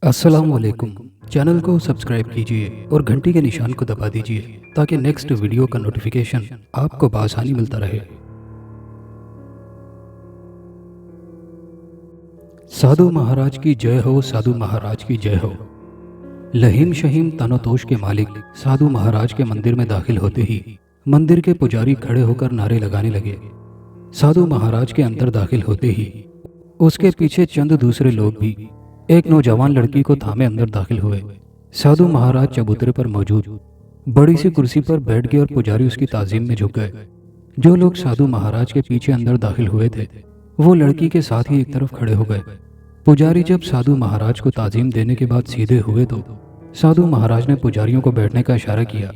अस्सलाम वालेकुम। चैनल को सब्सक्राइब कीजिए और घंटी के निशान को दबा दीजिए ताकि नेक्स्ट वीडियो का नोटिफिकेशन आपको बआसानी मिलता रहे। साधु महाराज की जय हो, साधु महाराज की जय हो। लहीम शहीम तनोतोष के मालिक साधु महाराज के मंदिर में दाखिल होते ही मंदिर के पुजारी खड़े होकर नारे लगाने लगे। साधु महाराज के अंदर दाखिल होते ही उसके पीछे चंद दूसरे लोग भी एक नौजवान लड़की को थामे अंदर दाखिल हुए। साधु महाराज चबूतरे पर मौजूद बड़ी सी कुर्सी पर बैठ गए और पुजारी उसकी ताजीम में झुक गए। जो लोग साधु महाराज के पीछे अंदर दाखिल हुए थे वो लड़की के साथ ही एक तरफ खड़े हो गए। पुजारी जब साधु महाराज को ताजीम देने के बाद सीधे हुए तो साधु महाराज ने पुजारियों को बैठने का इशारा किया।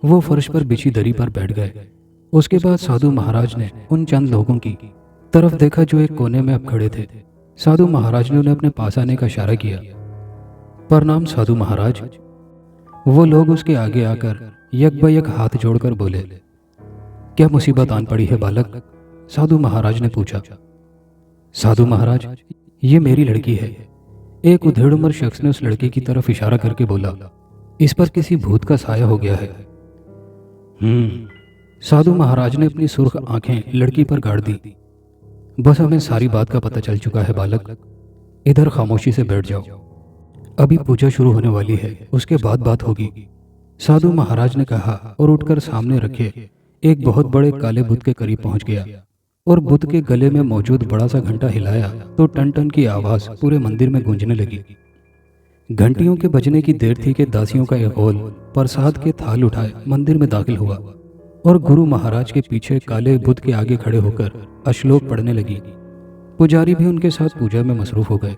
वो फर्श पर बिछी दरी पर बैठ गए। उसके बाद साधु महाराज ने उन चंद लोगों की तरफ देखा जो एक कोने में अब खड़े थे। साधु महाराज ने उन्हें अपने पास आने का इशारा किया। प्रणाम साधु महाराज। वो लोग उसके आगे आकर यक ब यक हाथ जोड़कर बोले, क्या मुसीबत आन पड़ी है बालक? साधु महाराज ने पूछा। साधु महाराज, ये मेरी लड़की है। एक उधेड़ उम्र शख्स ने उस लड़की की तरफ इशारा करके बोला, इस पर किसी भूत का साया हो गया है। साधु महाराज ने अपनी सुर्ख आंखें लड़की पर गाड़ दी। बस हमें सारी बात का पता चल चुका है बालक, इधर खामोशी से बैठ जाओ। अभी पूजा शुरू होने वाली है, उसके बाद बात होगी। साधु महाराज ने कहा और उठकर सामने रखे एक बहुत बड़े काले बुत के करीब पहुंच गया और बुत के गले में मौजूद बड़ा सा घंटा हिलाया तो टन टन की आवाज पूरे मंदिर में गूंजने लगी। घंटियों के बजने की देर थी कि दासियों का एक गोल प्रसाद के थाल उठाए मंदिर में दाखिल हुआ और गुरु महाराज के पीछे काले बुत के आगे खड़े होकर अश्लोक पढ़ने लगी। पुजारी भी उनके साथ पूजा में मसरूफ हो गए।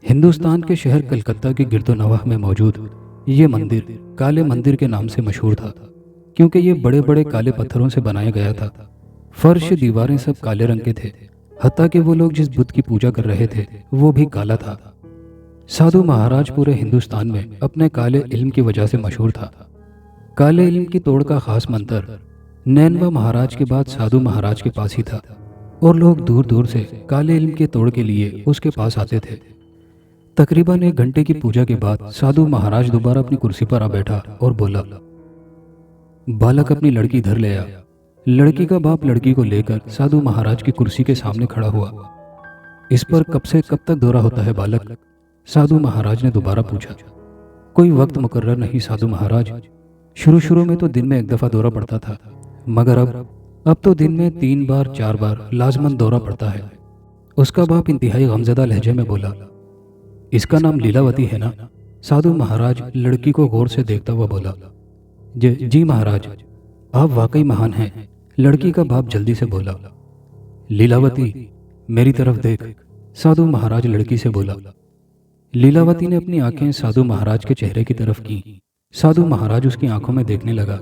हिंदुस्तान के शहर कलकत्ता के गिरदोनवाह में मौजूद ये मंदिर काले मंदिर के नाम से मशहूर था, क्योंकि ये बड़े बड़े काले पत्थरों से बनाया गया था। फर्श दीवारें सब काले रंग के थे, हत्ता कि वो लोग जिस बुत की पूजा कर रहे थे वो भी काला था। साधु महाराज पूरे हिंदुस्तान में अपने काले इल्म की वजह से मशहूर था। काले इल्म की तोड़ का खास मंत्र नैनवा महाराज के बाद साधु महाराज के पास ही था और लोग दूर दूर से काले इल्म के तोड़ के लिए उसके पास आते थे। तकरीबन 1 घंटे की पूजा के बाद साधु महाराज दोबारा अपनी कुर्सी पर आ बैठा और बोला, बालक अपनी लड़की धर ले आ। लड़की का बाप लड़की को लेकर साधु महाराज की कुर्सी के सामने खड़ा हुआ। इस पर कब से कब तक दौरा होता है बालक? साधु महाराज ने दोबारा पूछा। कोई वक्त मुकर्रर नहीं साधु महाराज। शुरू में तो दिन में 1 दफा दौरा पड़ता था, मगर अब तो दिन में 3 बार 4 बार लाजमन दौरा पड़ता है। उसका बाप इंतहाई गमजदा लहजे में बोला, इसका नाम लीलावती है ना? साधु महाराज लड़की को गौर से देखता हुआ बोला, जी महाराज, आप वाकई महान हैं। लड़की का बाप जल्दी से बोला, लीलावती मेरी तरफ देख। साधु महाराज लड़की से बोला। लीलावती ने अपनी आंखें साधु महाराज के चेहरे की तरफ की। साधु महाराज उसकी आंखों में देखने लगा।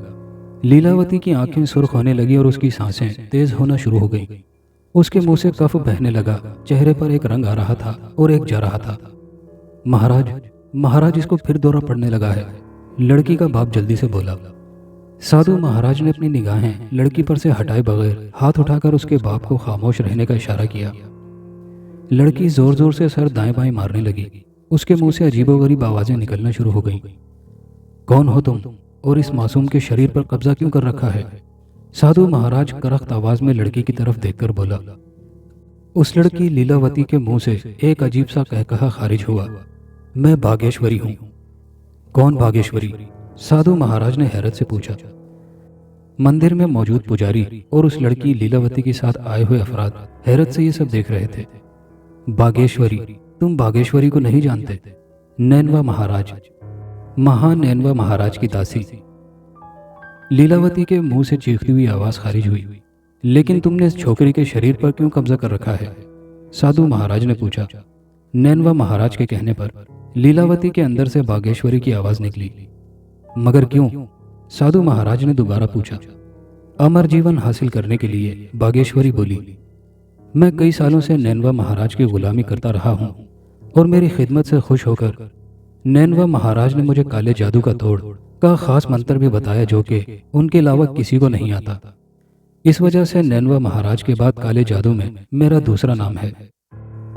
लीलावती की आंखें सुर्ख होने लगी और उसकी सांसें तेज होना शुरू हो गई। उसके मुंह से कफ बहने लगा, चेहरे पर एक रंग आ रहा था और एक जा रहा था। महाराज इसको फिर दौरा पड़ने लगा है। लड़की का बाप जल्दी से बोला। साधु महाराज ने अपनी निगाहें लड़की पर से हटाए बगैर हाथ उठाकर उसके बाप को खामोश रहने का इशारा किया। लड़की जोर जोर से सर दाएं बाएं मारने लगी। उसके मुंह से अजीबोगरीब आवाजें निकलना शुरू हो गईं। कौन हो तुम और इस मासूम के शरीर पर कब्जा क्यों कर रखा है? साधु महाराज करख्त आवाज में लड़की की तरफ देखकर बोला। उस लड़की लीलावती के मुंह से एक अजीब सा कहकहा खारिज हुआ, मैं बागेश्वरी हूं। कौन बागेश्वरी? साधु महाराज ने हैरत से पूछा। मंदिर में मौजूद पुजारी और उस लड़की लीलावती के साथ आए हुए अफराद हैरत से ये सब देख रहे थे। बागेश्वरी? तुम बागेश्वरी को नहीं जानते? नैनवा महाराज, महान नैनवा महाराज की दासी। लीलावती के मुंह से चीखती हुई आवाज खारिज हुई। लेकिन तुमने इस छोकरी के शरीर पर क्यों कब्जा कर रखा है? साधु महाराज ने पूछा। नैनवा महाराज के कहने पर लीलावती के अंदर से बागेश्वरी की आवाज निकली। मगर क्यों? साधु महाराज ने दोबारा पूछा। अमर जीवन हासिल करने के लिए, बागेश्वरी बोली। मैं कई सालों से नैनवा महाराज की गुलामी करता रहा हूं और मेरी खिदमत से खुश होकर नैनवा महाराज ने मुझे काले जादू का तोड़ का खास मंत्र भी बताया जो कि उनके अलावा किसी को नहीं आता। इस वजह से नैनवा महाराज के बाद काले जादू में मेरा दूसरा नाम है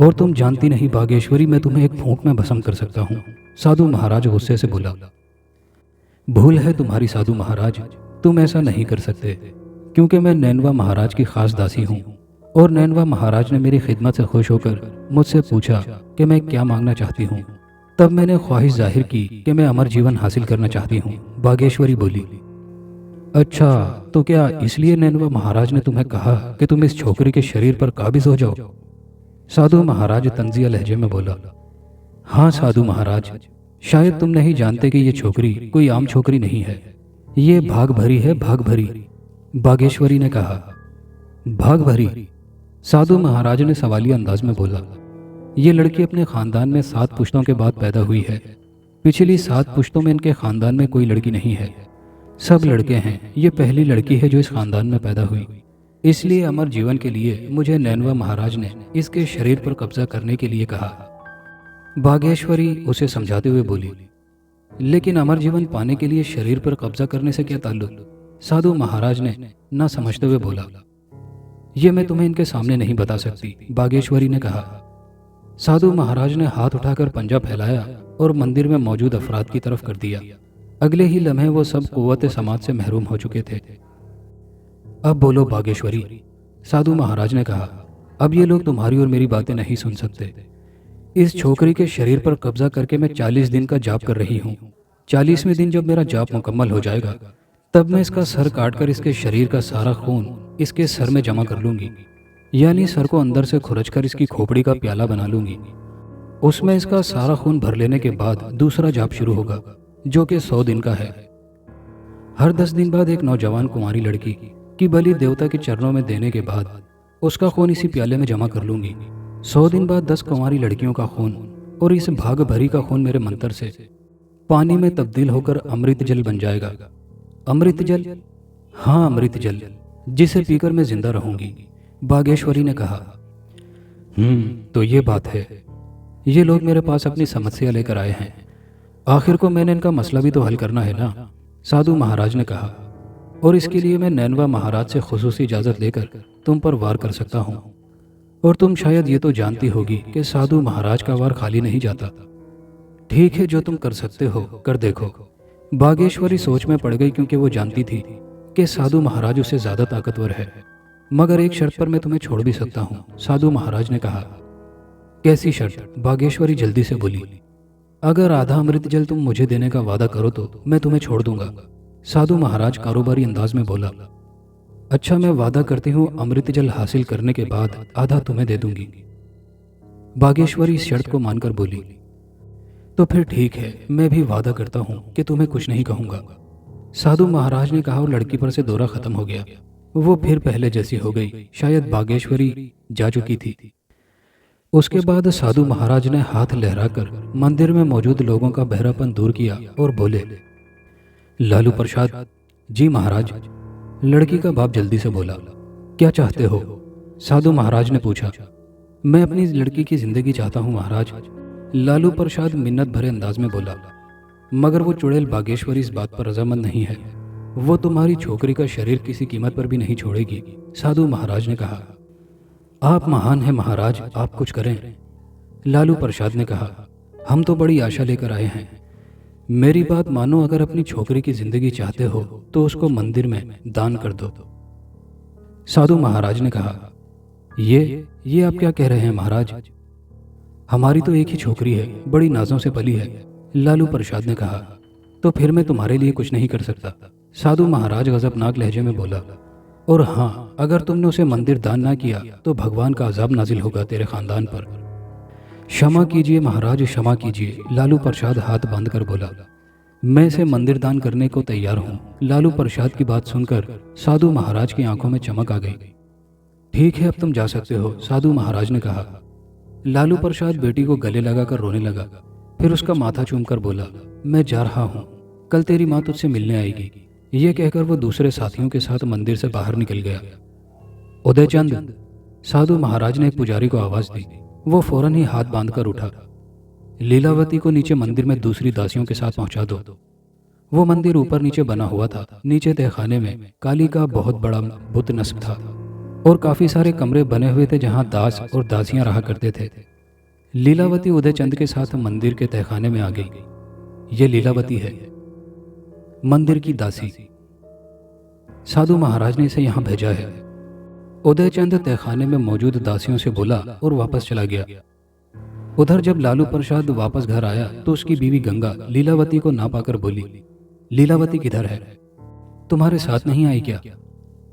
और तुम जानती नहीं बागेश्वरी, मैं तुम्हें एक फूंक में भस्म कर सकता हूँ। साधु महाराज गुस्से से बोला। भूल है तुम्हारी साधु महाराज, तुम ऐसा नहीं कर सकते, क्योंकि मैं नैनवा महाराज की खास दासी हूँ। और नैनवा महाराज ने मेरी खिदमत से खुश होकर मुझसे पूछा कि मैं क्या मांगना चाहती हूँ। तब मैंने ख्वाहिश जाहिर की कि मैं अमर जीवन हासिल करना चाहती हूँ। बागेश्वरी बोली। अच्छा, तो क्या इसलिए नैनवा महाराज ने तुम्हें कहा कि तुम इस छोकरी के शरीर पर काबिज हो जाओ? साधु महाराज तंजिया लहजे में बोला। हाँ साधु महाराज, शायद तुम नहीं जानते कि ये छोकरी कोई आम छोकरी नहीं है, ये भाग भरी है, भाग भरी। बागेश्वरी ने कहा। भाग भरी? साधु महाराज ने सवालिया अंदाज में बोला। ये लड़की अपने खानदान में 7 पुश्तों के बाद पैदा हुई है। पिछली 7 पुश्तों में इनके खानदान में कोई लड़की नहीं है, सब लड़के हैं। ये पहली लड़की है जो इस खानदान में पैदा हुई। इसलिए अमर जीवन के लिए मुझे नैनवा महाराज ने इसके शरीर पर कब्जा करने के लिए कहा। बागेश्वरी उसे समझाते हुए बोली। लेकिन अमर जीवन पाने के लिए शरीर पर कब्जा करने से क्या ताल्लुक? साधु महाराज ने ना समझते हुए बोला। ये मैं तुम्हें इनके सामने नहीं बता सकती, बागेश्वरी ने कहा। साधु महाराज ने हाथ उठाकर पंजा फैलाया और मंदिर में मौजूद अफराद की तरफ कर दिया। अगले ही लम्हे वो सब कुव्वत समाज से महरूम हो चुके थे। अब बोलो बागेश्वरी, साधु महाराज ने कहा। अब ये लोग तुम्हारी और मेरी बातें नहीं सुन सकते। इस छोकरी के शरीर पर कब्जा करके मैं 40 दिन का जाप कर रही हूँ। 40वें दिन जब मेरा जाप मुकम्मल हो जाएगा, तब मैं इसका सर काटकर इसके शरीर का सारा खून इसके सर में जमा कर लूंगी, यानी सर को अंदर से खुरचकर इसकी खोपड़ी का प्याला बना लूंगी। उसमें इसका सारा खून भर लेने के बाद दूसरा जाप शुरू होगा, जो कि 100 दिन का है। हर 10 दिन बाद एक नौजवान कुंवारी लड़की की बलि देवता के चरणों में देने के बाद उसका खून इसी प्याले में जमा कर लूंगी। 100 दिन बाद 10 कुंवारी लड़कियों का खून और इस भाग भरी का खून मेरे मंत्र से पानी में तब्दील होकर अमृत जल बन जाएगा। अमृत जल? हाँ, अमृत जल, जिसे पीकर मैं जिंदा रहूंगी, बागेश्वरी ने कहा। तो ये बात है। ये लोग मेरे पास अपनी समस्या लेकर आए हैं। आखिर को मैंने इनका मसला भी तो हल करना है ना, साधु महाराज ने कहा। और इसके लिए मैं नैनवा महाराज से खुसूसी इजाजत लेकर तुम पर वार कर सकता हूँ। और तुम शायद ये तो जानती होगी कि साधु महाराज का वार खाली नहीं जाता। ठीक है, जो तुम कर सकते हो कर देखो। बागेश्वरी सोच में पड़ गई, क्योंकि वो जानती थी कि साधु महाराज उससे ज्यादा ताकतवर है। मगर एक शर्त पर मैं तुम्हें छोड़ भी सकता हूँ, साधु महाराज ने कहा। कैसी शर्त? बागेश्वरी जल्दी से बोली। अगर आधा अमृत जल तुम मुझे देने का वादा करो तो मैं तुम्हें छोड़ दूंगा, साधु महाराज कारोबारी अंदाज में बोला। अच्छा, मैं वादा करती हूँ अमृत जल हासिल करने के बाद आधा तुम्हें दे दूंगी, बागेश्वरी इस शर्त को मानकर बोली। तो फिर ठीक है, मैं भी वादा करता हूँ कि तुम्हें कुछ नहीं कहूंगा, साधु महाराज ने कहा। और लड़की पर से दौरा खत्म हो गया। वो फिर पहले जैसी हो गई, शायद बागेश्वरी जा चुकी थी। उसके बाद साधु महाराज ने हाथ लहराकर मंदिर में मौजूद लोगों का बहरापन दूर किया और बोले। लालू प्रसाद? जी महाराज, लड़की का बाप जल्दी से बोला। क्या चाहते हो? साधु महाराज ने पूछा। मैं अपनी लड़की की जिंदगी चाहता हूँ महाराज, लालू प्रसाद मिन्नत भरे अंदाज में बोला। मगर वो चुड़ैल बागेश्वरी इस बात पर रजामंद नहीं है। वो तुम्हारी छोकरी का शरीर किसी कीमत पर भी नहीं छोड़ेगी, साधु महाराज ने कहा। आप महान हैं महाराज, आप कुछ करें, लालू प्रसाद ने कहा। हम तो बड़ी आशा लेकर आए हैं। मेरी बात मानो, अगर अपनी छोकरी की जिंदगी चाहते हो तो उसको मंदिर में दान कर दो, साधु महाराज ने कहा। ये आप क्या कह रहे हैं महाराज? हमारी तो एक ही छोकरी है, बड़ी नाजों से पली है, लालू प्रसाद ने कहा। तो फिर मैं तुम्हारे लिए कुछ नहीं कर सकता, साधु महाराज गजबनाक लहजे में बोला। और हाँ, अगर तुमने उसे मंदिर दान ना किया तो भगवान का अजाब नाजिल होगा तेरे खानदान पर। क्षमा कीजिए महाराज, क्षमा कीजिए, लालू प्रसाद हाथ बांध कर बोला। मैं इसे मंदिर दान करने को तैयार हूँ। लालू प्रसाद की बात सुनकर साधु महाराज की आंखों में चमक आ गई। ठीक है, अब तुम जा सकते हो, साधु महाराज ने कहा। लालू प्रसाद बेटी को गले लगाकर रोने लगा, फिर उसका माथा चूमकर बोला, मैं जा रहा हूँ, कल तेरी माँ तुझसे मिलने आएगी। ये कहकर वो दूसरे साथियों के साथ मंदिर से बाहर निकल गया। उदयचंद, साधु महाराज ने एक पुजारी को आवाज दी। वो फौरन ही हाथ बांधकर उठा। लीलावती को नीचे मंदिर में दूसरी दासियों के साथ पहुंचा दो। वो मंदिर ऊपर नीचे बना हुआ था। नीचे तहखाने में काली का बहुत बड़ा बुत नस्ब था और काफी सारे कमरे बने हुए थे जहां दास और दासियां रहा करते थे। लीलावती उदयचंद के साथ मंदिर के तहखाने में आ गई। ये लीलावती है, मंदिर की दासी। साधु महाराज ने इसे यहाँ भेजा है। उदयचंद तहखाने में मौजूद दासियों से बोला और वापस चला गया। उधर जब लालू प्रसाद वापस घर आया तो उसकी बीवी गंगा लीलावती को ना पाकर बोली, लीलावती किधर है? तुम्हारे साथ नहीं आई क्या?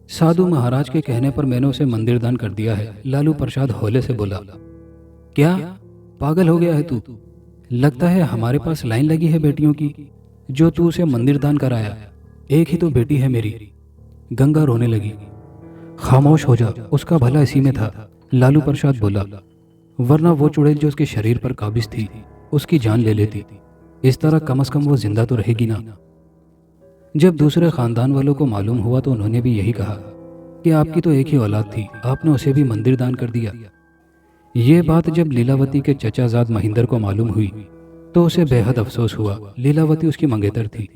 साधु महाराज के कहने पर मैंने उसे मंदिर दान कर दिया है। लालू प्रसाद हौले से बोला। क्या पागल हो गया है तू? लगता है हमारे पास लाइन लगी है बेटियों की, जो तू उसे मंदिर दान कराया। एक ही तो बेटी है मेरी। गंगा रोने लगी। खामोश हो जा, उसका भला इसी में था, लालू प्रसाद बोला, वरना वो चुड़ैल जो उसके शरीर पर काबिज थी उसकी जान ले लेती। इस तरह कम से कम वो जिंदा तो रहेगी ना। जब दूसरे खानदान वालों को मालूम हुआ तो उन्होंने भी यही कहा कि आपकी तो एक ही औलाद थी, आपने उसे भी मंदिर दान कर दिया। ये बात जब लीलावती के चचाजाद महिंदर को मालूम हुई तो उसे बेहद अफसोस हुआ। लीलावती उसकी मंगेतर थी।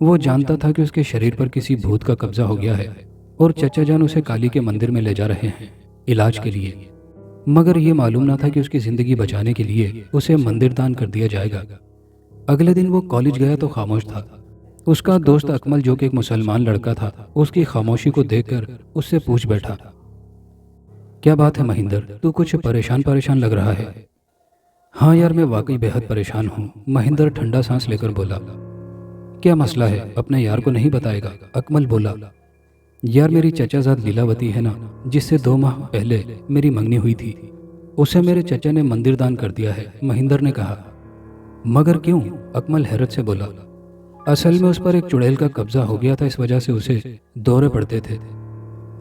वो जानता था कि उसके शरीर पर किसी भूत का कब्जा हो गया है और चचा जान उसे काली के मंदिर में ले जा रहे हैं इलाज के लिए, मगर ये मालूम ना था कि उसकी जिंदगी बचाने के लिए उसे मंदिर दान कर दिया जाएगा। अगले दिन वो कॉलेज गया तो खामोश था। उसका दोस्त अकमल जो कि एक मुसलमान लड़का था, उसकी खामोशी को देखकर उससे पूछ बैठा, क्या बात है महिंदर, तू कुछ परेशान परेशान लग रहा है? हाँ यार, मैं वाकई बेहद परेशान हूँ, महिंदर ठंडा सांस लेकर बोला। क्या मसला है, अपने यार को नहीं बताएगा? अकमल बोला। यार मेरी चचाजाद लीलावती है ना, जिससे 2 माह पहले मेरी मंगनी हुई थी, उसे मेरे चचा ने मंदिर दान कर दिया है, महिंदर ने कहा। मगर क्यों? अकमल हैरत से बोला। असल में उस पर एक चुड़ैल का कब्जा हो गया था, इस वजह से उसे दौरे पड़ते थे।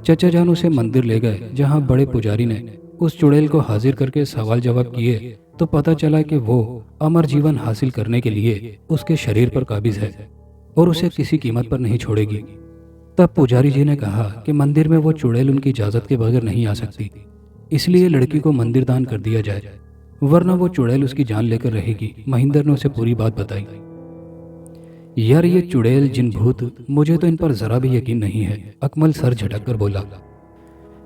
चचा जान उसे मंदिर ले गए, जहां बड़े पुजारी ने उस चुड़ैल को हाजिर करके सवाल जवाब किए तो पता चला कि वो अमर जीवन हासिल करने के लिए उसके शरीर पर काबिज है और उसे किसी कीमत पर नहीं छोड़ेगी। तब पुजारी जी ने कहा कि मंदिर में वो चुड़ैल उनकी इजाजत के बगैर नहीं आ सकती, इसलिए लड़की को मंदिर दान कर दिया जाए, वरना वो चुड़ैल उसकी जान लेकर रहेगी। महिंदर ने उसे पूरी बात बताई। यार ये चुड़ैल जिन भूत, मुझे तो इन पर जरा भी यकीन नहीं है, अकमल सर झटक कर बोला।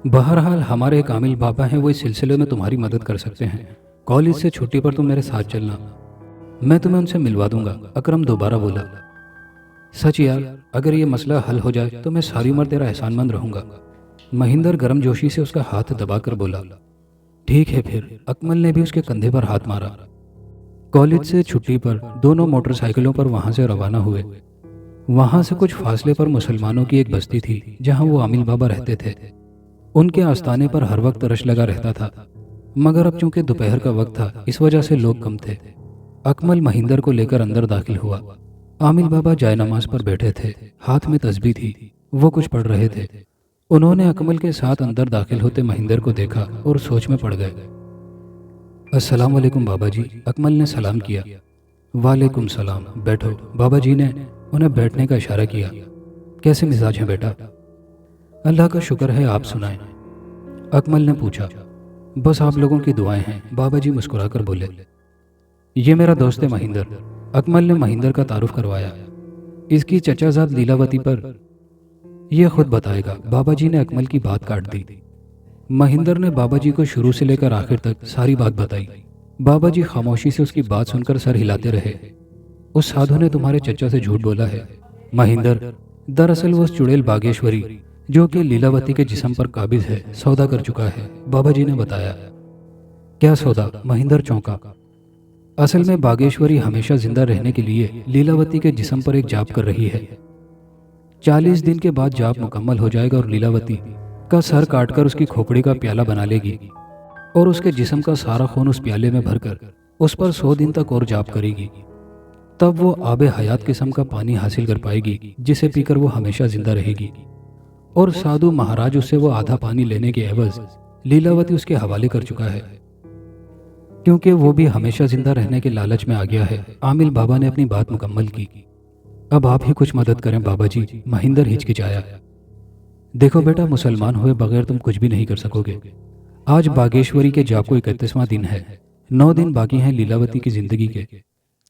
बहरहाल हमारे एक आमिल बाबा हैं, वो इस सिलसिले में तुम्हारी मदद कर सकते हैं। कॉलेज से छुट्टी पर तुम मेरे साथ चलना, मैं तुम्हें उनसे मिलवा दूंगा, अकरम दोबारा बोला। सच यार, अगर ये मसला हल हो जाए तो मैं सारी उम्र तेरा एहसानमंद रहूंगा, महिंदर गर्मजोशी से उसका हाथ दबाकर बोला। ठीक है फिर, अकमल ने भी उसके कंधे पर हाथ मारा। कॉलेज से छुट्टी पर दोनों मोटरसाइकिलों पर वहां से रवाना हुए। वहां से कुछ फासले पर मुसलमानों की एक बस्ती थी, जहां वो आमिल बाबा रहते थे। उनके आस्थाने पर हर वक्त रश लगा रहता था, मगर अब चूंकि दोपहर का वक्त था, इस वजह से लोग कम थे। अकमल महिंदर को लेकर अंदर दाखिल हुआ। आमिल बाबा जायनमाज पर बैठे थे, हाथ में तस्बीह थी, वो कुछ पढ़ रहे थे। उन्होंने अकमल के साथ अंदर दाखिल होते महिंदर को देखा और सोच में पड़ गए। अस्सलाम वालेकुम बाबा जी, अकमल ने सलाम किया। वालेकुम सलाम, बैठो। बाबा जी ने उन्हें बैठने का इशारा किया। कैसे मिजाज हैं बेटा? अल्लाह का शुक्र है, आप सुनाएं? अकमल ने पूछा। बस आप लोगों की दुआएं हैं, बाबा जी मुस्कुराकर बोले। ये मेरा दोस्त है महिंदर, अकमल ने महिंदर का तारुफ करवाया। इसकी चचाजाद लीलावती पर यह खुद बताएगा, बाबा जी ने अकमल की बात काट दी। महिंदर ने बाबा जी को शुरू से लेकर आखिर तक सारी बात बताई। बाबा जी खामोशी से उसकी बात सुनकर सर हिलाते रहे। उस साधु ने तुम्हारे चचा से झूठ बोला है महिंदर, दरअसल वो उस चुड़ैल बागेश्वरी जो कि लीलावती के जिस्म पर काबिज है, सौदा कर चुका है, बाबा जी ने बताया। क्या सौदा? महिंदर चौंका। असल में बागेश्वरी हमेशा जिंदा रहने के लिए लीलावती के जिस्म पर एक जाप कर रही है। 40 दिन के बाद जाप मुकम्मल हो जाएगा और लीलावती का सर काटकर उसकी खोपड़ी का प्याला बना लेगी और उसके जिस्म का सारा खून उस प्याले में भरकर उस पर 100 दिन तक और जाप करेगी। तब वो आबे हयात किस्म का पानी हासिल कर पाएगी, जिसे पीकर वो हमेशा जिंदा रहेगी। और साधु महाराज उससे वो आधा पानी लेने के एवज लीलावती उसके हवाले कर चुका है, क्योंकि वो भी हमेशा जिंदा रहने के लालच में आ गया है। आमिल बाबा ने अपनी बात मुकम्मल की। अब आप ही कुछ मदद करें बाबा जी, महिंदर हिचकिचाया। देखो बेटा, मुसलमान हुए बगैर तुम कुछ भी नहीं कर सकोगे। आज बागेश्वरी के जाप को 31वां दिन है, 9 दिन बाकी हैं लीलावती की जिंदगी के।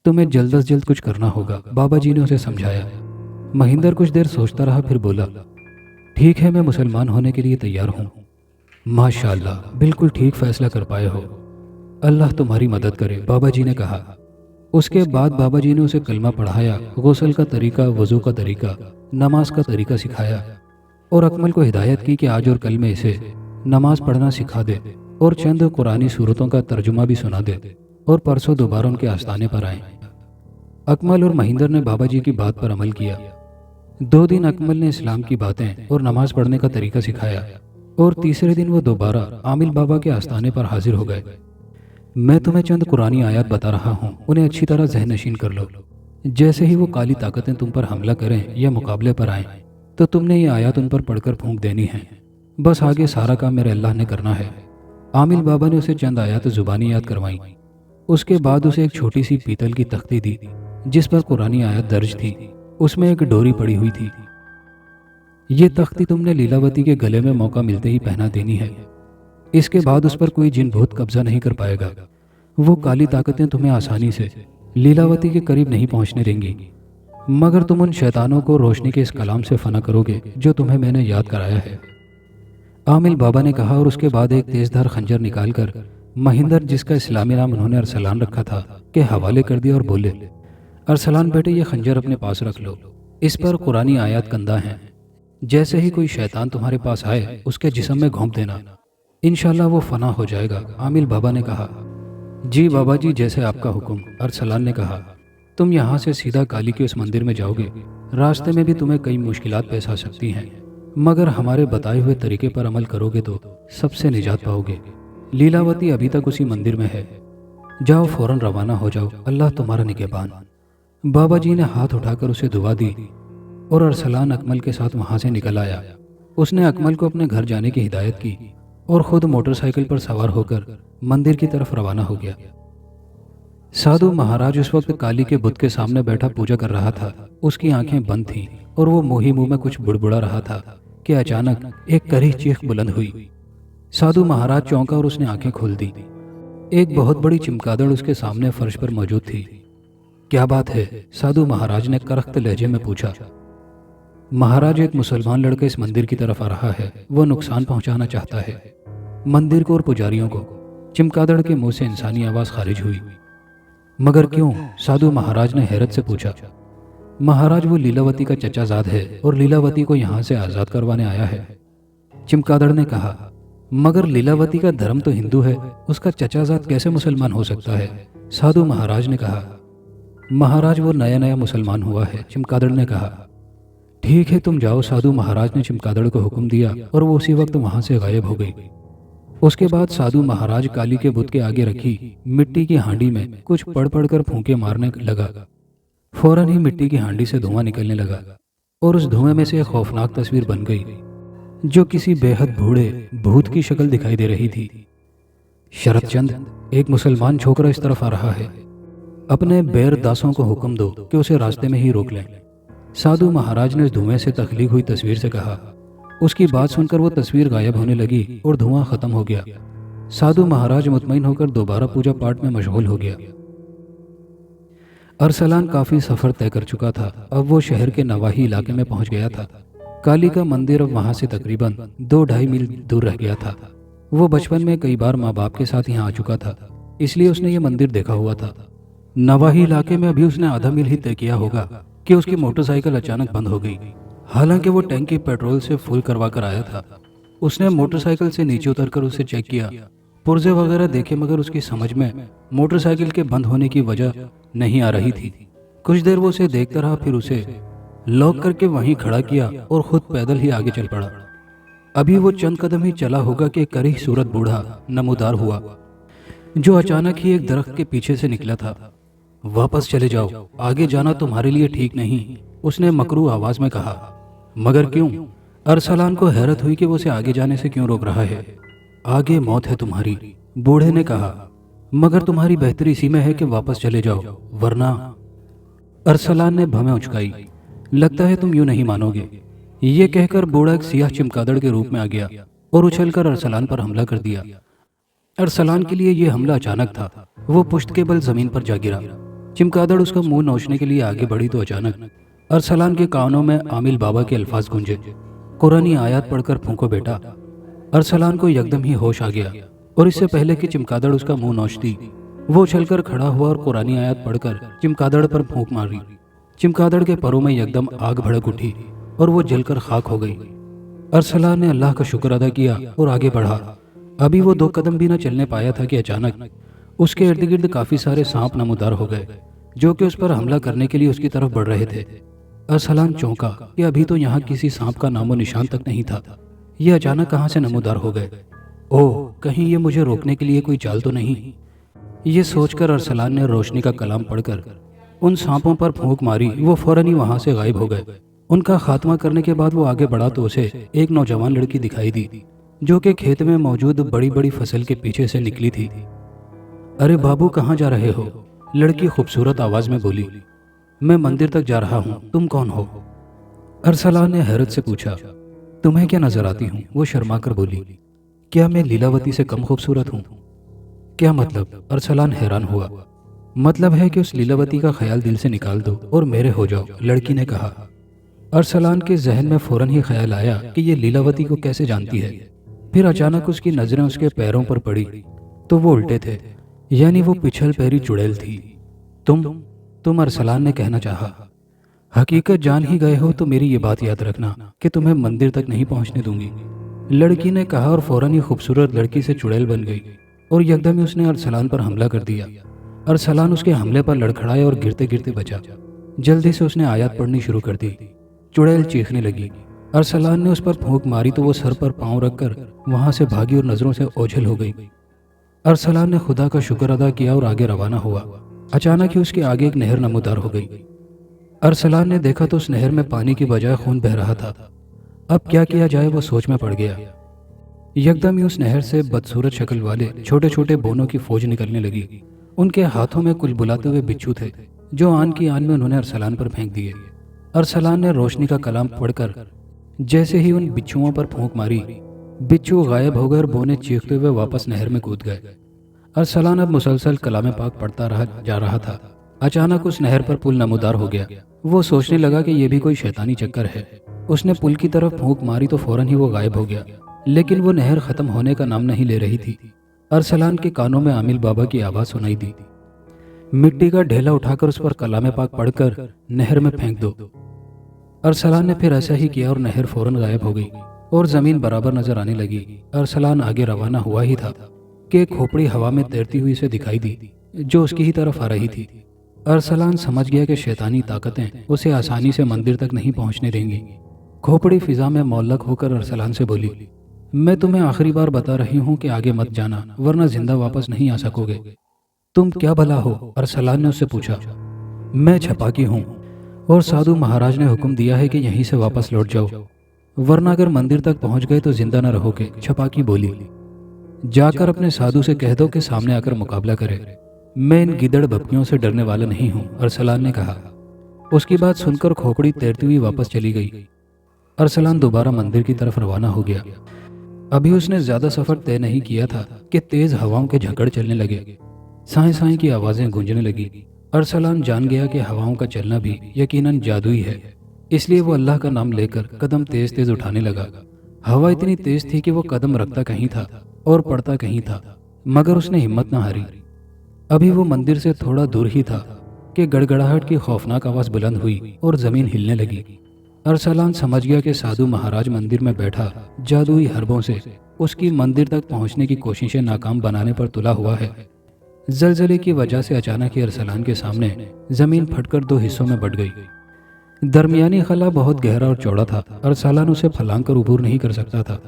तुम्हें जल्द से जल्द कुछ करना होगा, बाबा जी ने उसे समझाया। महिंदर कुछ देर सोचता रहा, फिर बोला, ठीक है, मैं मुसलमान होने के लिए तैयार हूँ। माशाअल्लाह, बिल्कुल ठीक फैसला कर पाए हो। अल्लाह तुम्हारी मदद करे, बाबा जी ने कहा। उसके बाद बाबा जी ने उसे कलमा पढ़ाया, गुस्ल का तरीका, वज़ू का तरीका, नमाज का तरीका सिखाया और अकमल को हिदायत की कि आज और कल में इसे नमाज पढ़ना सिखा दे और चंद कुरानी सूरतों का तर्जुमा भी सुना दे और परसों दोबारा उनके आस्थाने पर आए। अकमल और महिंदर ने बाबा जी की बात पर अमल किया। 2 दिन अकमल ने इस्लाम की बातें और नमाज पढ़ने का तरीका सिखाया और तीसरे दिन वो दोबारा आमिल बाबा के आस्थाने पर हाजिर हो गए। मैं तुम्हें चंद कुरानी आयत बता रहा हूँ, उन्हें अच्छी तरह ज़हन नशीन कर लो। जैसे ही वो काली ताकतें तुम पर हमला करें या मुकाबले पर आएं, तो तुमने ये आयत उन पर पढ़कर फूंक देनी है। बस आगे सारा काम मेरे अल्लाह ने करना है। आमिल बाबा ने उसे चंद आयत जुबानी याद करवाई। उसके बाद उसे एक छोटी सी पीतल की तख्ती दी जिस पर कुरानी आयत दर्ज थी। उसमें एक डोरी पड़ी हुई थी। ये तख्ती तुमने लीलावती के गले में मौका मिलते ही पहना देनी है। इसके बाद उस पर कोई जिन भूत कब्जा नहीं कर पाएगा। वो काली ताकतें तुम्हें आसानी से लीलावती के करीब नहीं पहुंचने देंगी, मगर तुम उन शैतानों को रोशनी के इस कलाम से फना करोगे जो तुम्हें मैंने याद कराया है। आमिल बाबा ने कहा और उसके बाद एक तेजधार खंजर निकालकर महिंदर, जिसका इस्लामी नाम उन्होंने अरसलान रखा था, के हवाले कर दिया और बोले, अरसलान बेटे, ये खंजर अपने पास रख लो। इस पर कुरानी आयत कंदा हैं। जैसे ही कोई शैतान तुम्हारे पास आए उसके जिस्म में घोंप देना, इंशाल्लाह वो फना हो जाएगा। आमिल बाबा ने कहा, जी बाबा जी, जैसे आपका हुक्म। अरसलान ने कहा, तुम यहाँ से सीधा काली के उस मंदिर में जाओगे। रास्ते में भी तुम्हें कई मुश्किलात पेश आ सकती हैं, मगर हमारे बताए हुए तरीके पर अमल करोगे तो सबसे निजात पाओगे। लीलावती अभी तक उसी मंदिर में है। जाओ, फौरन रवाना हो जाओ, अल्लाह तुम्हारा निगहबान। बाबा जी ने हाथ उठाकर उसे दुआ दी और अरसलान अकमल के साथ वहां से निकल आया। उसने अकमल को अपने घर जाने की हिदायत की और खुद मोटरसाइकिल पर सवार होकर मंदिर की तरफ रवाना हो गया। साधु महाराज उस वक्त काली के बुत के सामने बैठा पूजा कर रहा था। उसकी आंखें बंद थीं और वो मुंह ही मुंह में कुछ बुड़बुड़ा रहा था कि अचानक एक करीह चीख बुलंद हुई। साधु महाराज चौंका और उसने आंखें खोल दी। एक बहुत बड़ी चिमगादड़ उसके सामने फर्श पर मौजूद थी। क्या बात है? साधु महाराज ने करख्त लहजे में पूछा। महाराज, एक मुसलमान लड़का इस मंदिर की तरफ आ रहा है। वो नुकसान पहुंचाना चाहता है मंदिर को और पुजारियों को। चिमगादड़ के मुंह से इंसानी आवाज खारिज हुई। मगर क्यों? साधु महाराज ने हैरत से पूछा। महाराज, वो लीलावती का चचाजाद है और लीलावती को यहाँ से आजाद करवाने आया है। चिमगादड़ ने कहा, मगर लीलावती का धर्म तो हिंदू है, उसका चचाजाद कैसे मुसलमान हो सकता है? साधु महाराज ने कहा, महाराज, वो नया नया मुसलमान हुआ है। चिमगादड़ ने कहा, ठीक है, तुम जाओ। साधु महाराज ने चिमगादड़ को हुक्म दिया और वो उसी वक्त वहां से गायब हो गई। उसके बाद साधु महाराज काली के बुत के आगे रखी मिट्टी की हांडी में कुछ पढ़ पढ़कर फूंके मारने लगा। फौरन ही मिट्टी की हांडी से धुआं निकलने लगा और उस धुएं में से एक खौफनाक तस्वीर बन गई जो किसी बेहद बूढ़े भूत की शक्ल दिखाई दे रही थी। शरतचंद, एक मुसलमान छोकरा इस तरफ आ रहा है। अपने बैर दासों को हुक्म दो कि उसे रास्ते में ही रोक लें। साधु महाराज ने उस धुएं से तख्लीक हुई तस्वीर से कहा। उसकी बात सुनकर वो तस्वीर गायब होने लगी और धुआं खत्म हो गया। साधु महाराज मुतमईन होकर दोबारा पूजा पाठ में मशगूल हो गया। अरसलान काफी सफर तय कर चुका था। अब वो शहर के नवाही इलाके में पहुंच गया था। काली का मंदिर अब वहां से तकरीबन 2-2.5 मील दूर रह गया था। वो बचपन में कई बार माँ बाप के साथ यहाँ आ चुका था, इसलिए उसने ये मंदिर देखा हुआ था। नवाही इलाके में अभी उसने आधा मील ही तय किया होगा कि उसकी मोटरसाइकिल अचानक बंद हो गई। हालांकि वो टैंकी पेट्रोल से फुल करवा कर आया था। उसने मोटरसाइकिल से नीचे उतरकर उसे चेक किया, पुर्जे वगैरह देखे, मगर उसकी समझ में मोटरसाइकिल के बंद होने की वजह नहीं आ रही थी। कुछ देर वो उसे देखता रहा, फिर उसे लॉक करके वहीं खड़ा किया और खुद पैदल ही आगे चल पड़ा। अभी वो चंद कदम ही चला होगा कि करीह सूरत बूढ़ा नमूदार हुआ जो अचानक ही एक दरख्त के पीछे से निकला था। वापस चले जाओ, आगे जाना तुम्हारे लिए ठीक नहीं, उसने मकरू आवाज में कहा। मगर क्यों? अरसलान को हैरत हुई कि वो उसे आगे जाने से क्यों रोक रहा है। आगे मौत है तुम्हारी, बूढ़े ने कहा, मगर तुम्हारी बेहतरी इसी में है कि वापस चले जाओ, वरना। अरसलान ने भवें उचकाई। लगता है तुम यूं नहीं मानोगे। ये कहकर बूढ़ा एक सियाह चिमगादड़ के रूप में आ गया और उछलकर अरसलान पर हमला कर दिया। अरसलान के लिए यह हमला अचानक था। वो पुश्त के बल जमीन पर जा गिरा। चिमगादड़ उसका मुंह नोचने के लिए आगे बढ़ी तो अचानक अरसलान के कानों में आमिल बाबा के अल्फाज गूंजे, कुरानी आयत पढ़कर फूंको बेटा। अरसलान को यकदम ही होश आ गया। और इससे पहले कि चमगादड़ उसका मुंह नोचती, वो उछलकर खड़ा हुआ और कुरानी आयत पढ़कर चमगादड़ पर फूंक मारी। चमगादड़ के परों में एकदम आग भड़क उठी और वो जलकर खाक हो गई। अरसलान ने अल्लाह का शुक्र अदा किया और आगे बढ़ा। अभी वो 2 कदम भी न चलने पाया था कि अचानक उसके इर्द गिर्द काफी सारे सांप नमूदार हो गए, जो कि उस पर हमला करने के लिए उसकी तरफ बढ़ रहे थे। अरसलान चौंका कि अभी तो यहाँ किसी सांप का नामो निशान तक नहीं था, ये अचानक कहाँ से नमूदार हो गए। ओह, कहीं ये मुझे रोकने के लिए कोई चाल तो नहीं। ये सोचकर अरसलान ने रोशनी का कलाम पढ़कर उन सांपों पर फूंक मारी। वो फौरन ही वहां से गायब हो गए। उनका खात्मा करने के बाद वो आगे बढ़ा तो उसे एक नौजवान लड़की दिखाई दी, जो कि खेत में मौजूद बड़ी बड़ी फसल के पीछे से निकली थी। अरे बाबू, कहाँ जा रहे हो? लड़की खूबसूरत आवाज में बोली। मैं मंदिर तक जा रहा हूँ, तुम कौन हो? अरसलान ने हैरत से पूछा। तुम्हें क्या नजर आती हूँ? वो शर्मा कर बोली। क्या मैं लीलावती से कम खूबसूरत हूँ? क्या मतलब? अरसलान हैरान हुआ। मतलब है कि उस लीलावती का ख्याल दिल से निकाल दो और मेरे हो जाओ, लड़की ने कहा। अरसलान के जहन में फौरन ही ख्याल आया कि ये लीलावती को कैसे जानती है। फिर अचानक उसकी नजरें उसके पैरों पर पड़ी तो वो उल्टे थे, यानी वो पिछल पैरी चुड़ैल थी। तुम अरसलान ने कहना चाहा। हकीकत जान ही गए हो तो मेरी ये बात याद रखना कि तुम्हें मंदिर तक नहीं पहुंचने दूंगी, लड़की ने कहा और फौरन ही खूबसूरत लड़की से चुड़ैल बन गई और एकदम ही उसने अरसलान पर हमला कर दिया। अरसलान उसके हमले पर लड़खड़ाया और गिरते गिरते बचा। जल्दी से उसने आयत पढ़नी शुरू कर दी। चुड़ैल चीखने लगी। अरसलान ने उस पर फूंक मारी तो वो सर पर पांव रखकर वहां से भागी और नजरों से ओझल हो गई। अरसलान ने खुदा का शुक्र अदा किया और आगे रवाना हुआ। अचानक ही उसके आगे एक नहर नमूदार हो गई। अरसलान ने देखा तो उस नहर में पानी की बजाय खून बह रहा था। अब क्या किया जाए, वो सोच में पड़ गया। एकदम ही उस नहर से बदसूरत शक्ल वाले छोटे छोटे बोनों की फौज निकलने लगी। उनके हाथों में कुल बुलाते हुए बिच्छू थे, जो आन की आन में उन्होंने अरसलान पर फेंक दिए। अरसलान ने रोशनी का कलाम पढ़कर जैसे ही उन बिच्छुओं पर फूंक मारी, बिच्छू गायब हो गए और बोने चीखते हुए वापस नहर में कूद गए। अरसलान अब मुसलसल कलाम पाक पढ़ता जा रहा था। अचानक उस नहर पर पुल नमूदार हो गया। वो सोचने लगा कि यह भी कोई शैतानी चक्कर है। उसने पुल की तरफ फूंक मारी तो फौरन ही वो गायब हो गया, लेकिन वो नहर खत्म होने का नाम नहीं ले रही थी। अरसलान के कानों में आमिल बाबा की आवाज सुनाई दी। मिट्टी का ढेला उठाकर उस पर कलाम पाक पढ़कर नहर में फेंक दो। अरसलान ने फिर ऐसा ही किया और नहर फौरन गायब हो गई और जमीन बराबर नजर आने लगी। अरसलान आगे रवाना हुआ ही था कि एक खोपड़ी हवा में तैरती हुई उसे दिखाई दी, जो उसकी ही तरफ आ रही थी। अरसलान समझ गया कि शैतानी ताकतें उसे आसानी से मंदिर तक नहीं पहुंचने देंगी। खोपड़ी फिजा में मौलक होकर अरसलान से बोली, मैं तुम्हें आखिरी बार बता रही हूँ कि आगे मत जाना, वरना जिंदा वापस नहीं आ सकोगे। तुम क्या भला हो? अरसलान ने उससे पूछा। मैं छपाकी हूँ और साधु महाराज ने हुक्म दिया है कि यहीं से वापस लौट जाओ, वरना अगर मंदिर तक पहुंच गए तो जिंदा न रहोगे, छपाकी बोली। जाकर अपने साधु से कह दो कि सामने आकर मुकाबला करे। मैं इन गिदड़ बपकियों से डरने वाला नहीं हूँ, अरसलान ने कहा। उसकी बात सुनकर खोपड़ी तैरती हुई वापस चली गई। अरसलान दोबारा मंदिर की तरफ रवाना हो गया। अभी उसने ज्यादा सफर तय नहीं किया था कि तेज हवाओं के झकड़ चलने लगे। साए साए की आवाजें गूंजने लगी। अरसलान जान गया कि हवाओं का चलना भी यकीनन जादुई है, इसलिए वो अल्लाह का नाम लेकर कदम तेज तेज उठाने लगा। हवा इतनी तेज थी कि वो कदम रखता कहीं था और पड़ता कहीं था, मगर उसने हिम्मत न हारी। अभी वो मंदिर से थोड़ा दूर ही था कि गड़गड़ाहट की खौफनाक आवाज बुलंद हुई और जमीन हिलने लगी। अरसलान समझ गया कि साधु महाराज मंदिर में बैठा जादुई हरबों से उसकी मंदिर तक पहुंचने की कोशिशें नाकाम बनाने पर तुला हुआ है। जलजले की वजह से अचानक ही अरसलान के सामने जमीन फटकर 2 हिस्सों में बट गई। दरमियानी खला बहुत गहरा और चौड़ा था। अरसलान उसे फलांग कर उबूर नहीं कर सकता था।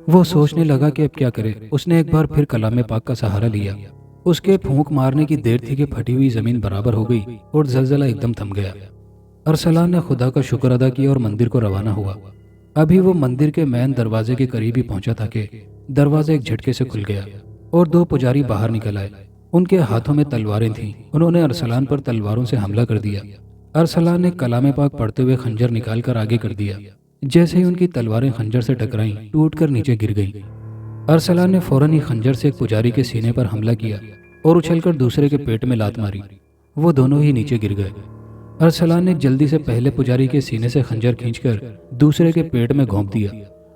वो सोचने लगा कि अब क्या करे। उसने एक बार फिर कलाम पाक का सहारा लिया। उसके फूंक मारने की देर थी कि फटी हुई जमीन बराबर हो गई और जलजला एकदम थम गया। अरसलान ने खुदा का शुक्र अदा किया और मंदिर को रवाना हुआ। अभी वो मंदिर के मैन दरवाजे के करीब ही पहुंचा था कि दरवाजा एक झटके से खुल गया और 2 पुजारी बाहर निकल आए। उनके हाथों में तलवारें थीं। उन्होंने अरसलान पर तलवारों से हमला कर दिया। अरसलान ने कलाम पाक पढ़ते हुए खंजर निकालकर आगे कर दिया। जैसे ही उनकी तलवारें खंजर से टकराईं, टूटकर नीचे गिर गईं। अरसलान ने फौरन ही खंजर से एक पुजारी के सीने पर हमला किया और उछलकर दूसरे के पेट में लात मारी। वो दोनों ही नीचे गिर गए। अरसलान ने जल्दी से पहले पुजारी के सीने से खंजर खींचकर दूसरे के पेट में घोंप दिया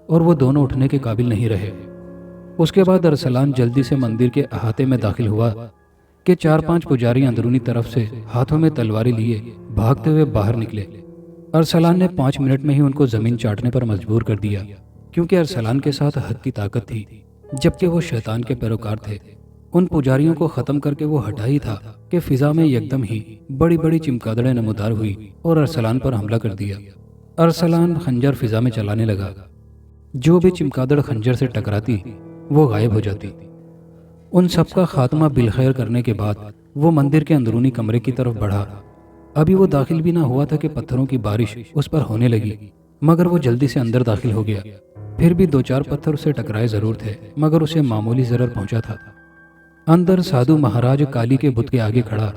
और वो दोनों उठने के काबिल नहीं रहे। उसके बाद अरसलान जल्दी से मंदिर के अहाते में दाखिल हुआ कि 4-5 पुजारी अंदरूनी तरफ से हाथों में तलवारें लिए भागते हुए बाहर निकले। अरसलान ने 5 मिनट में ही उनको जमीन चाटने पर मजबूर कर दिया, क्योंकि अरसलान के साथ हद की ताकत थी, जबकि वो शैतान के पैरोकार थे। उन पुजारियों को खत्म करके वो हटा ही था कि फिजा में एकदम ही बड़ी बड़ी चिमगादड़ें नमूदार हुई और अरसलान पर हमला कर दिया। अरसलान खंजर फिजा में चलाने लगा। जो भी चिमगादड़ खंजर से टकराती वो गायब हो जाती। उन सब का खात्मा बिलखैर करने के बाद वो मंदिर के अंदरूनी कमरे की तरफ बढ़ा। अभी वो दाखिल भी ना हुआ था कि पत्थरों की बारिश उस पर होने लगी, मगर वो जल्दी से अंदर दाखिल हो गया। फिर भी 2-4 पत्थर उसे टकराए जरूर थे, मगर उसे मामूली जरर पहुंचा था। अंदर साधु महाराज काली के बुत के आगे खड़ा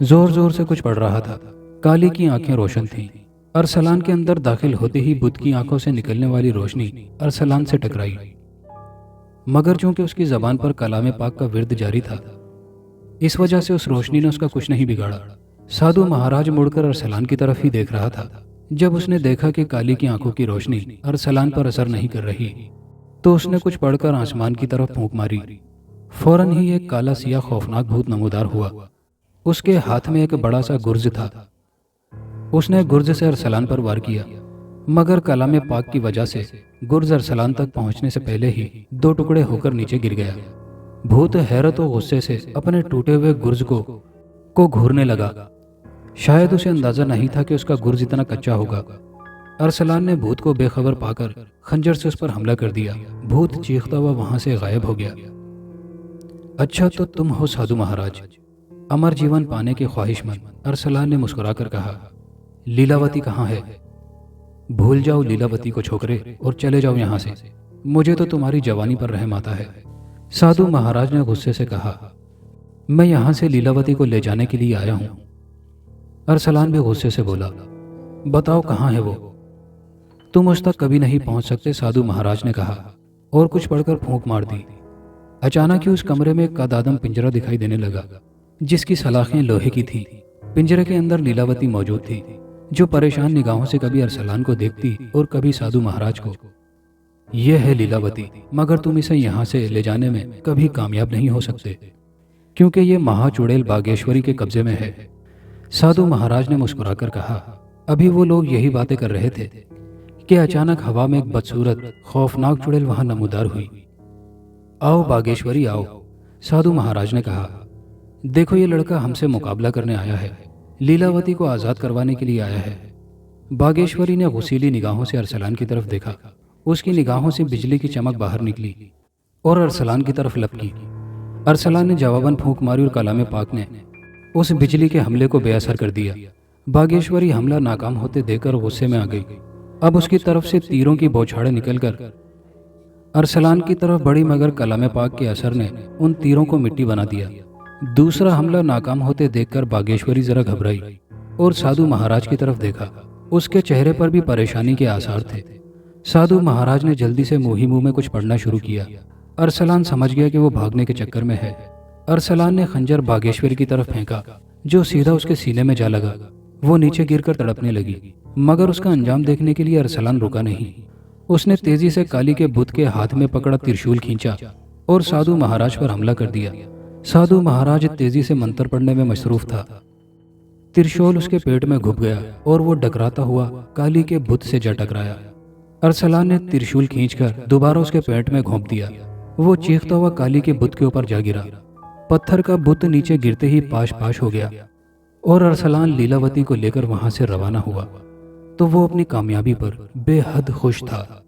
जोर जोर से कुछ पढ़ रहा था। काली की आंखें रोशन थीं। अरसलान के अंदर दाखिल होते ही बुत की आंखों से निकलने वाली रोशनी अरसलान से टकराई, मगर चूंकि उसकी जबान पर कलाम पाक का विर्द जारी था, इस वजह से उस रोशनी ने उसका कुछ नहीं बिगाड़ा। साधु महाराज मुड़कर अरसलान की तरफ ही देख रहा था। जब उसने देखा कि काली की आंखों की रोशनी अरसलान पर असर नहीं कर रही, तो उसने कुछ पढ़कर आसमान की तरफ फूंक मारी। फौरन ही एक काला सिया खौफनाक भूत नमूदार हुआ। उसके हाथ में एक बड़ा सा गुर्ज था। उसने गुर्ज से अरसलान पर वार किया, मगर कलाम पाक की वजह से गुर्ज अरसलान तक पहुंचने से पहले ही 2 टुकड़े होकर नीचे गिर गया। भूत हैरत और गुस्से से अपने टूटे हुए गुर्ज को घूरने लगा। शायद उसे अंदाजा नहीं था कि उसका गुर्ज इतना कच्चा होगा। अरसलान ने भूत को बेखबर पाकर खंजर से उस पर हमला कर दिया। भूत चीखता हुआ वहां से गायब हो गया। अच्छा, तो तुम हो साधु महाराज, अमर जीवन पाने के ख्वाहिशमंद, अरसलान ने मुस्कुराकर कहा। लीलावती कहाँ है? भूल जाओ लीलावती को छोकरे और चले जाओ यहाँ से। मुझे तो तुम्हारी जवानी पर रहम आता है। साधु महाराज ने गुस्से से कहा। मैं यहाँ से लीलावती को ले जाने के लिए आया हूँ। अरसलान भी गुस्से से बोला। बताओ कहाँ है वो? तुम उस तक कभी नहीं पहुंच सकते, साधु महाराज ने कहा और कुछ पढ़कर फूंक मार दी। अचानक ही उस कमरे में एक कदादम पिंजरा दिखाई देने लगा, जिसकी सलाखें लोहे की थीं। पिंजरे के अंदर लीलावती मौजूद थी, जो परेशान निगाहों से कभी अरसलान को देखती और कभी साधु महाराज को। यह है लीलावती, मगर तुम इसे यहाँ से ले जाने में कभी कामयाब नहीं हो सकते, क्योंकि ये महाचुड़ैल बागेश्वरी के कब्जे में है। साधु महाराज ने मुस्कुराकर कहा। अभी वो लोग यही बातें कर रहे थे कि अचानक हवा में एक बदसूरत खौफनाक चुड़ैल वहां नमूदार हुई। आओ बागेश्वरी आओ, साधु महाराज ने कहा। देखो, ये लड़का हमसे मुकाबला करने आया है, लीलावती को आजाद करवाने के लिए आया है। बागेश्वरी ने गुस्सीली निगाहों से अरसलान की तरफ देखा। उसकी निगाहों से बिजली की चमक बाहर निकली और अरसलान की तरफ लपकी। अरसलान ने जवाबन फूंक मारी और कलाम पाक ने उस बिजली के हमले को बेअसर कर दिया। बागेश्वरी हमला नाकाम होते देखकर गुस्से में आ गई। अब उसकी तरफ से तीरों की बौछारें निकलकर अरसलान की तरफ बढ़ी, मगर कलाम पाक के असर ने उन तीरों को मिट्टी बना दिया। दूसरा हमला नाकाम होते देखकर बागेश्वरी जरा घबराई और साधु महाराज की तरफ देखा। उसके चेहरे पर भी परेशानी के आसार थे। साधु महाराज ने जल्दी से मुंह ही मुंह में कुछ पढ़ना शुरू किया। अरसलान समझ गया कि वो भागने के चक्कर में है। अरसलान ने खंजर बागेश्वरी की तरफ फेंका, जो सीधा उसके सीने में जा लगा। वो नीचे गिरकर तड़पने लगी, मगर उसका अंजाम देखने के लिए अरसलान रुका नहीं। उसने तेजी से काली के बुत के हाथ में पकड़ा त्रिशूल खींचा और साधु महाराज पर हमला कर दिया। साधु महाराज तेजी से मंत्र पढ़ने में मशरूफ था। त्रिशूल उसके पेट में घुप गया और वो डकराता हुआ काली के बुत से जा टकराया। अरसलान ने त्रिशूल खींचकर दोबारा उसके पेट में घोंप दिया। वो चीखता हुआ काली के बुत के ऊपर जा गिरा। पत्थर का बुत नीचे गिरते ही पाश पाश हो गया और अरसलान लीलावती को लेकर वहां से रवाना हुआ। तो वो अपनी कामयाबी पर बेहद खुश था।